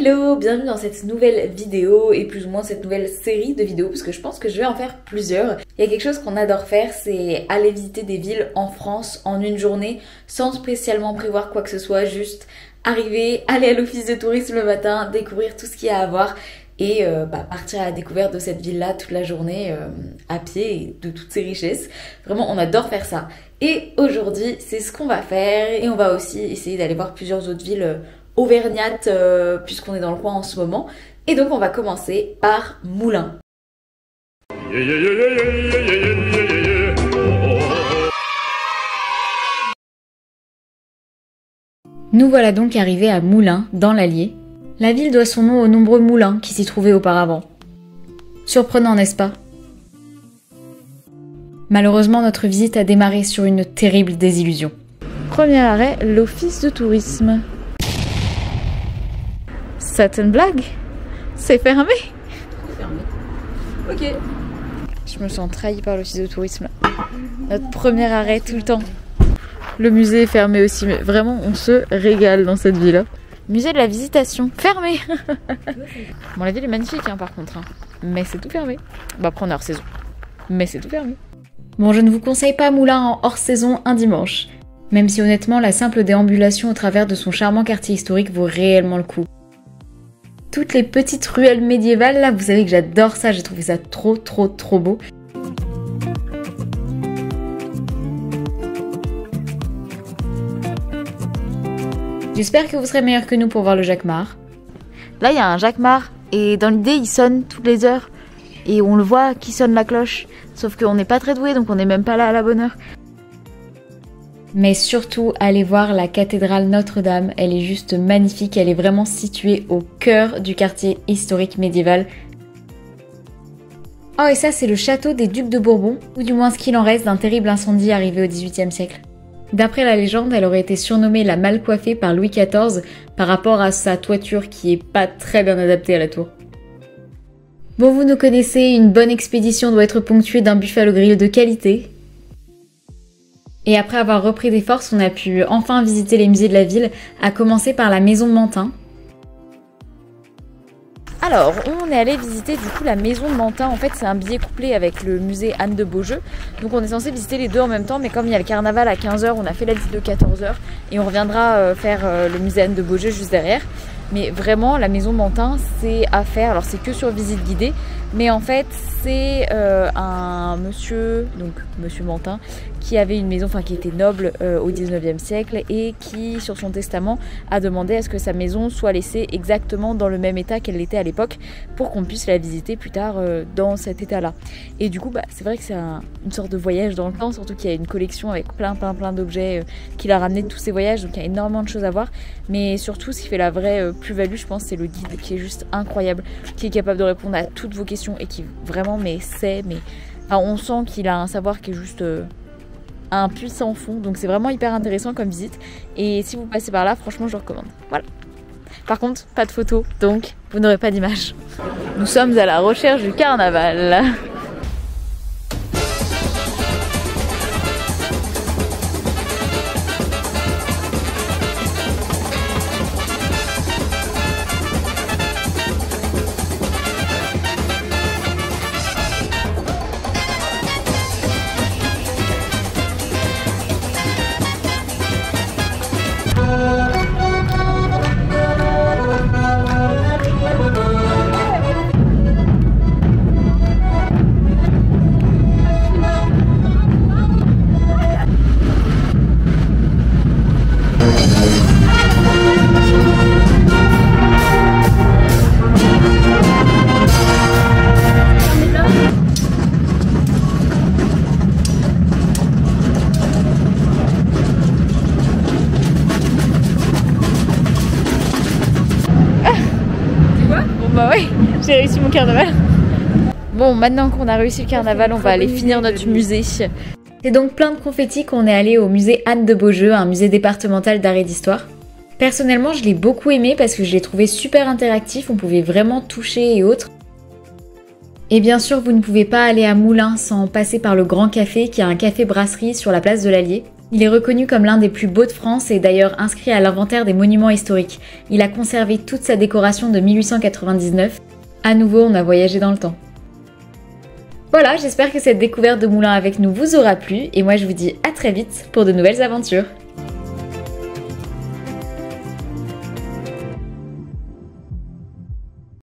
Hello, bienvenue dans cette nouvelle vidéo et plus ou moins cette nouvelle série de vidéos parce que je pense que je vais en faire plusieurs. Il y a quelque chose qu'on adore faire, c'est aller visiter des villes en France en une journée sans spécialement prévoir quoi que ce soit, juste arriver, aller à l'office de tourisme le matin, découvrir tout ce qu'il y a à voir et partir à la découverte de cette ville-là toute la journée à pied et de toutes ses richesses. Vraiment, on adore faire ça. Et aujourd'hui, c'est ce qu'on va faire et on va aussi essayer d'aller voir plusieurs autres villes auvergnates puisqu'on est dans le coin en ce moment. Et donc, on va commencer par Moulins. Nous voilà donc arrivés à Moulins, dans l'Allier. La ville doit son nom aux nombreux moulins qui s'y trouvaient auparavant. Surprenant, n'est-ce pas? Malheureusement, notre visite a démarré sur une terrible désillusion. Premier arrêt, l'office de tourisme. C'est une blague? C'est fermé? C'est fermé. Ok. Je me sens trahie par l'office de tourisme. Notre premier arrêt tout le temps. Le musée est fermé aussi, mais vraiment, on se régale dans cette ville-là. Musée de la Visitation, fermé. Bon, la ville est magnifique par contre, mais c'est tout fermé. Bah après on est hors saison, mais c'est tout fermé. Bon, je ne vous conseille pas Moulins en hors saison un dimanche, même si honnêtement la simple déambulation au travers de son charmant quartier historique vaut réellement le coup. Toutes les petites ruelles médiévales là, vous savez que j'adore ça, j'ai trouvé ça trop beau. J'espère que vous serez meilleurs que nous pour voir le Jacquemart. Là, il y a un Jacquemart et dans l'idée, il sonne toutes les heures. Et on le voit qui sonne la cloche. Sauf qu'on n'est pas très doué, donc on n'est même pas là à la bonne heure. Mais surtout, allez voir la cathédrale Notre-Dame. Elle est juste magnifique. Elle est vraiment située au cœur du quartier historique médiéval. Oh, et ça, c'est le château des Ducs de Bourbon, ou du moins ce qu'il en reste d'un terrible incendie arrivé au XVIIIe siècle. D'après la légende, elle aurait été surnommée la mal coiffée par Louis XIV par rapport à sa toiture qui est pas très bien adaptée à la tour. Bon, vous nous connaissez, une bonne expédition doit être ponctuée d'un buffalo grill de qualité. Et après avoir repris des forces, on a pu enfin visiter les musées de la ville, à commencer par la maison Mantin. Alors, on est allé visiter du coup la maison de Mantin. En fait, c'est un billet couplé avec le musée Anne de Beaujeu. Donc on est censé visiter les deux en même temps, mais comme il y a le carnaval à 15h, on a fait la visite de 14h et on reviendra faire le musée Anne de Beaujeu juste derrière. Mais vraiment, la maison Mantin, c'est à faire. Alors c'est que sur visite guidée, mais en fait c'est un monsieur, donc monsieur Mantin, qui avait une maison, enfin qui était noble au 19e siècle et qui, sur son testament, a demandé à ce que sa maison soit laissée exactement dans le même état qu'elle l'était à l'époque pour qu'on puisse la visiter plus tard dans cet état-là. Et du coup, c'est vrai que c'est une sorte de voyage dans le temps, surtout qu'il y a une collection avec plein d'objets qu'il a ramené de tous ces voyages, donc il y a énormément de choses à voir. Mais surtout, ce qui fait la vraie plus-value, je pense, c'est le guide qui est juste incroyable, qui est capable de répondre à toutes vos questions et qui vraiment, on sent qu'il a un savoir qui est juste un puits sans fond, donc c'est vraiment hyper intéressant comme visite. Et si vous passez par là, franchement, je recommande. Voilà. Par contre, pas de photos, donc vous n'aurez pas d'image. Nous sommes à la recherche du carnaval. Bah oui, j'ai réussi mon carnaval. Bon, maintenant qu'on a réussi le carnaval, on va aller finir notre musée. C'est donc plein de confettis qu'on est allé au musée Anne de Beaujeu, un musée départemental d'art et d'histoire. Personnellement, je l'ai beaucoup aimé parce que je l'ai trouvé super interactif, on pouvait vraiment toucher et autres. Et bien sûr, vous ne pouvez pas aller à Moulins sans passer par le Grand Café, qui est un café-brasserie sur la place de l'Allier. Il est reconnu comme l'un des plus beaux de France et d'ailleurs inscrit à l'inventaire des monuments historiques. Il a conservé toute sa décoration de 1899. À nouveau, on a voyagé dans le temps. Voilà, j'espère que cette découverte de Moulins avec nous vous aura plu et moi je vous dis à très vite pour de nouvelles aventures.